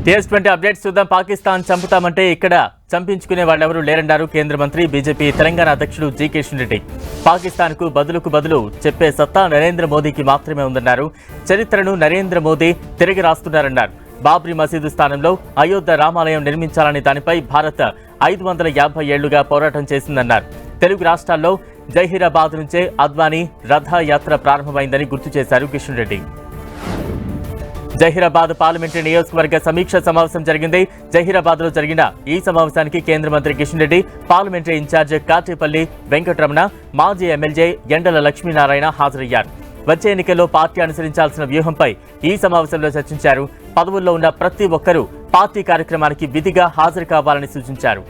టీఎస్20 updates చూద్దాం. పాకిస్తాన్ చంపుతామంటే ఇక్కడ చంపించుకునే వాళ్ళెవరూ లేరన్నారు కేంద్ర మంత్రి బీజేపీ తెలంగాణ అధ్యక్షుడు జి కిషన్ రెడ్డి. పాకిస్తాన్కు బదులు చెప్పే సత్తా నరేంద్ర మోదీకి మాత్రమే ఉందన్నారు. చరిత్రను నరేంద్ర మోదీ తిరిగి రాస్తున్నారన్నారు. బాబ్రీ మసీదు స్థానంలో అయోధ్య రామాలయం నిర్మించాలని దానిపై భారత్ 550 ఏళ్లుగా పోరాటం చేసిందన్నారు. తెలుగు రాష్ట్రాల్లో జహీరాబాద్ నుంచే అద్వానీ రథయాత్ర ప్రారంభమైందని గుర్తు చేశారు కిషన్ రెడ్డి. జహీరాబాద్ పార్లమెంటరీ నియోజకవర్గ సమీక్ష సమావేశం జరిగింది. జహీరాబాద్ లో జరిగిన ఈ సమావేశానికి కేంద్ర మంత్రి కిషన్ రెడ్డి, పార్లమెంటరీ ఇన్ఛార్జ్ కాటేపల్లి వెంకటరమణ, మాజీ ఎమ్మెల్యే ఎండల లక్ష్మీనారాయణ హాజరయ్యారు. వచ్చే ఎన్నికల్లో పార్టీ అనుసరించాల్సిన వ్యూహంపై ఈ సమావేశంలో చర్చించారు. పదవుల్లో ఉన్న ప్రతి ఒక్కరూ పార్టీ కార్యక్రమానికి విధిగా హాజరు కావాలని సూచించారు.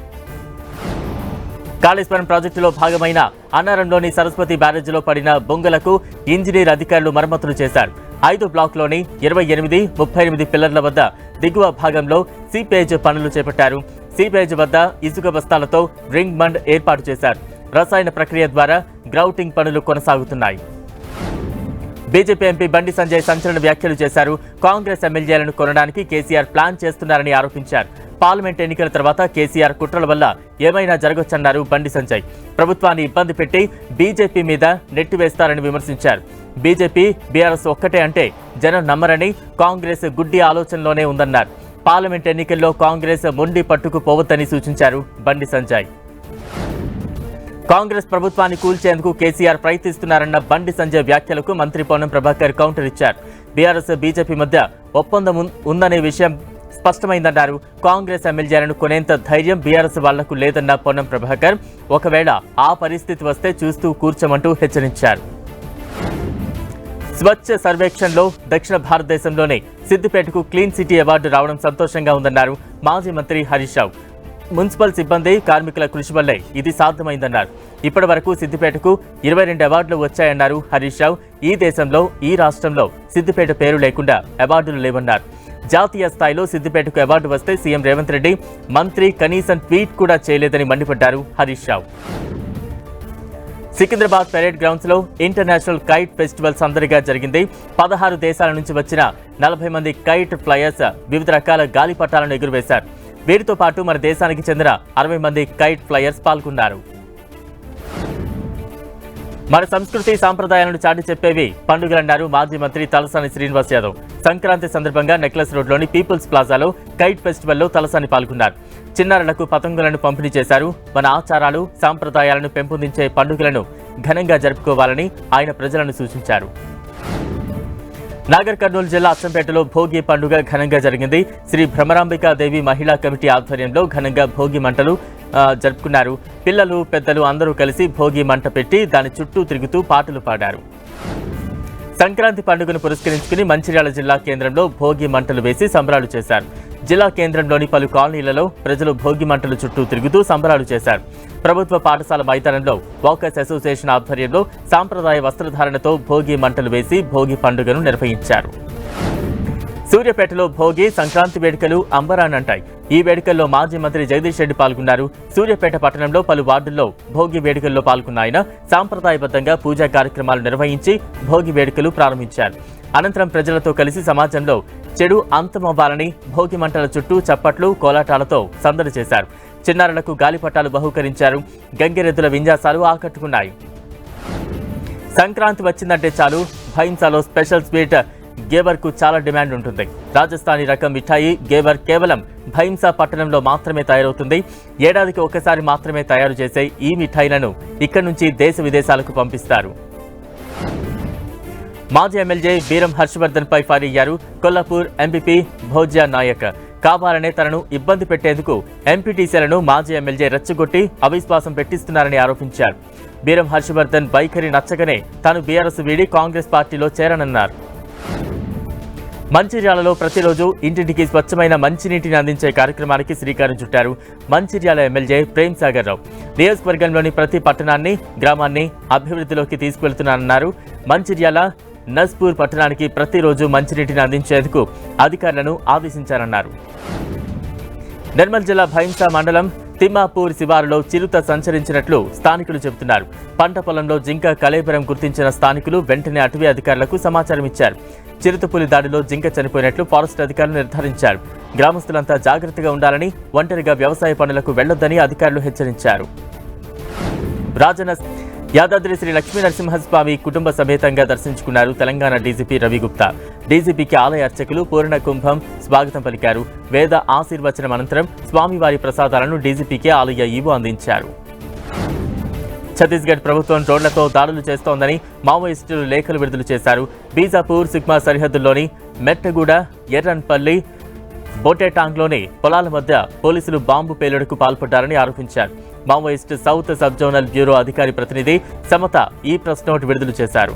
కాళేశ్వరం ప్రాజెక్టులో భాగమైన అన్నారంలోని సరస్వతి బ్యారేజీలో పడిన బొంగలకు ఇంజనీర్ అధికారులు మరమ్మతులు చేశారు. 5 బ్లాక్లోని 28, 38 పిల్లర్ల వద్ద దిగువ భాగంలో సీపేజ్ పనులు చేపట్టారు. సీపేజ్ వద్ద ఇసుక బస్తాలతో రింగ్ బండ్ ఏర్పాటు చేశారు. రసాయన ప్రక్రియ ద్వారా గ్రౌటింగ్ పనులు కొనసాగుతున్నాయి. బీజేపీ ఎంపీ బండి సంజయ్ సంచలన వ్యాఖ్యలు చేశారు. కాంగ్రెస్ ఎమ్మెల్యేలను కొనడానికి కేసీఆర్ ప్లాన్ చేస్తున్నారని ఆరోపించారు. పార్లమెంట్ ఎన్నికల తర్వాత కేసీఆర్ కుట్రల వల్ల ఏమైనా జరగొచ్చన్నారు బండి సంజయ్. ప్రభుత్వాన్ని ఇబ్బంది పెట్టి బీజేపీ మీద నెట్టివేస్తారని విమర్శించారు. బీజేపీ, బీఆర్ఎస్ ఒక్కటే అంటే జనం నమ్మరని, కాంగ్రెస్ గుడ్డి ఆలోచనలోనే ఉందన్నారు. పార్లమెంట్ ఎన్నికల్లో కాంగ్రెస్ మొండి పట్టుకుపోవద్దని సూచించారు బండి సంజయ్. కాంగ్రెస్ ప్రభుత్వాన్ని కూల్చేందుకు కేసీఆర్ ప్రయత్నిస్తున్నారన్న బండి సంజయ్ వ్యాఖ్యలకు మంత్రి పొన్నం ప్రభాకర్ కౌంటర్ ఇచ్చారు. బీఆర్ఎస్, బీజేపీ మధ్య ఒప్పందం ఉందనే విషయం స్పష్టమైందన్నారు. కాంగ్రెస్ ఎమ్మెల్యేలను కొనేంత ధైర్యం బీఆర్ఎస్ వాళ్లకు లేదన్న పొన్నం ప్రభాకర్, ఒకవేళ ఆ పరిస్థితి వస్తే చూస్తూ కూర్చోమంటూ హెచ్చరించారు. స్వచ్ఛ సర్వేక్షణలో దక్షిణ భారతదేశంలోనే సిద్దిపేటకు క్లీన్ సిటీ అవార్డు రావడం సంతోషంగా ఉందన్నారు మాజీ మంత్రి హరీష్ రావు. మున్సిపల్ సిబ్బంది, కార్మికుల కృషి వల్లే ఇది సాధ్యమైందన్నారు. ఇప్పటి వరకు సిద్దిపేటకు 22 అవార్డులు వచ్చాయన్నారు హరీష్ రావు. ఈ దేశంలో, ఈ రాష్ట్రంలో సిద్దిపేట పేరు లేకుండా అవార్డులు లేవన్నారు. జాతీయ స్థాయిలో సిద్దిపేటకు అవార్డు వస్తే సీఎం రేవంత్ రెడ్డి, మంత్రి కనీసం ట్వీట్ కూడా చేయలేదని మండిపడ్డారు హరీష్ రావు. సికింద్రాబాద్ పెరేడ్ గ్రౌండ్స్ లో ఇంటర్నేషనల్ కైట్ ఫెస్టివల్ సందడిగా జరిగింది. 16 దేశాల నుంచి వచ్చిన 40 మంది కైట్ ఫ్లయర్స్ వివిధ రకాల గాలిపటాలను ఎగురవేశారు. వీరితో పాటు మన దేశానికి చెందిన 60 మంది కైట్ ఫ్లయర్స్ పాల్గొన్నారు. మన సంస్కృతి సాంప్రదాయాలను చాటి చెప్పేవి పండుగలన్నారు మాజీ మంత్రి తలసాని శ్రీనివాస్ యాదవ్. సంక్రాంతి సందర్భంగా నెక్లెస్ రోడ్లోని పీపుల్స్ ప్లాజాలో కైట్ ఫెస్టివల్లో తలసాని పాల్గొన్నారు. చిన్నారులకు పతంగులను పంపిణీ చేశారు. మన ఆచారాలు, సాంప్రదాయాలను పెంపొందించే పండుగలను ఘనంగా జరుపుకోవాలని ఆయన ప్రజలను సూచించారు. నాగర్ కర్నూలు జిల్లా అచ్చంపేటలో భోగి పండుగ ఘనంగా జరిగింది. శ్రీ భ్రమరాంబికాదేవి మహిళా కమిటీ ఆధ్వర్యంలో ఘనంగా భోగి మంటలు జరుపుకున్నారు. పిల్లలు, పెద్దలు అందరూ కలిసి భోగి మంట పెట్టి దాని చుట్టూ తిరుగుతూ పాటలు పాడారు. సంక్రాంతి పండుగను పురస్కరించుకుని మంచిర్యాల జిల్లా కేంద్రంలో భోగి మంటలు వేసి సంబరాలు చేశారు. జిల్లా కేంద్రంలోని పలు కాలనీలలో ప్రజలు భోగి మంటలు చుట్టూ తిరుగుతూ సంబరాలు చేశారు. ప్రభుత్వ పాఠశాల మైదానంలో వాకర్స్ అసోసియేషన్ ఆధ్వర్యంలో సాంప్రదాయ వస్త్రధారణతో భోగి మంటలు వేసి భోగి పండుగను నిర్వహించారు. సూర్యాపేటలో భోగి, సంక్రాంతి వేడుకలు అంబరానంటాయి. ఈ వేడుకల్లో మాజీ మంత్రి జగదీష్ రెడ్డి పాల్గొన్నారు. సూర్యాపేట పట్టణంలో పలు వార్డుల్లో భోగి వేడుకల్లో పాల్గొన్న ఆయన సాంప్రదాయబద్ధంగా పూజా కార్యక్రమాలు నిర్వహించి భోగి వేడుకలు ప్రారంభించారు. అనంతరం ప్రజలతో కలిసి సమాజంలో చెడు అంతమవ్వాలని భోగి మంటల చుట్టూ చప్పట్లు, కోలాటాలతో సందడి చేశారు. చిన్నారులకు గాలిపటాలు బహూకరించారు. గంగిరెద్దుల విన్యాసాలు ఆకట్టుకున్నాయి. సంక్రాంతి వచ్చిందంటే చాలు భైంసాలో స్పెషల్ స్వీట్ గేవర్ కు చాలా డిమాండ్ ఉంటుంది. రాజస్థానీ రకం మిఠాయి గేవర్ కేవలం భైంసా పట్టణంలో మాత్రమే తయారవుతుంది. ఏడాదికి ఒకసారి మాత్రమే తయారు చేసే ఈ మిఠాయిలను ఇక్కడి నుంచి దేశ విదేశాలకు పంపిస్తారు. మాజీ ఎమ్మెల్యే బీరం హర్షవర్ధన్ పై ఫైర్ అయ్యారు. కొల్లాపూర్ ఎంపీపీ భోజ్యా నాయక్ కావాలనే తనను ఇబ్బంది పెట్టేందుకు ఎంపీటీసీలను మాజీ ఎమ్మెల్యే రెచ్చగొట్టి అవిశ్వాసం పెట్టిస్తున్నారని ఆరోపించారు. బీరం హర్షవర్ధన్ వైఖరి నచ్చగానే తాను బీఆర్ఎస్ వీడి కాంగ్రెస్ పార్టీలో చేరనన్నారు. మంచిర్యాలలో ప్రతిరోజు ఇంటింటికి స్వచ్ఛమైన మంచినీటిని అందించే కార్యక్రమానికి శ్రీకారం చుట్టారు మంచిర్యాల ఎమ్మెల్యే ప్రేమ్ సాగర్ రావు. నియోజకవర్గంలోని ప్రతి పట్టణాన్ని, గ్రామాన్ని అభివృద్ధిలోకి తీసుకువెళ్తున్నారన్నారు. మంచిర్యాల నస్పూర్ పట్టణానికి ప్రతిరోజు మంచినీటిని అందించేందుకు అధికారులను ఆదేశించారన్నారు. నిర్మల్ జిల్లా భైంసా మండలం తిమ్మాపూర్ శివారులో చిరుత సంచరించినట్లు స్థానికులు చెబుతున్నారు. పంట పొలంలో జింక కళేబరం గుర్తించిన స్థానికులు వెంటనే అటవీ అధికారులకు సమాచారం ఇచ్చారు. చిరుతపులి దాడిలో జింక చనిపోయినట్లు ఫారెస్ట్ అధికారులు నిర్ధారించారు. గ్రామస్తులంతా జాగ్రత్తగా ఉండాలని, ఒంటరిగా వ్యవసాయ పనులకు వెళ్లొద్దని అధికారులు హెచ్చరించారు. రాజన్న యాదాద్రి శ్రీ లక్ష్మీ నరసింహస్వామి కుటుంబ సమేతంగా దర్శించుకున్నారు తెలంగాణ డీజీపీ రవిగుప్తా. డీజీపీకి ఆలయ అర్చకులు పూర్ణ కుంభం స్వాగతం పలికారు. వేద ఆశీర్వచనం అనంతరం స్వామివారి ప్రసాదాలను డీజీపీకి ఆలయ ఈవో అందించారు. ఛత్తీస్గఢ్ ప్రభుత్వం డ్రోన్లతో దాడులు చేస్తోందని మావోయిస్టులు లేఖలు విడుదల చేశారు. బీజాపూర్ సిగ్మా సరిహద్దుల్లోని మెట్టగూడ, ఎర్రన్పల్లి, బోటేటాంగ్లోని పొలాల మధ్య పోలీసులు బాంబు పేలుడుకు పాల్పడ్డారని ఆరోపించారు. Maoist south sub zonal bureau అధికారి ప్రతినిధి సమత ఈ ప్రెస్ నోట్ విడుదల చేశారు.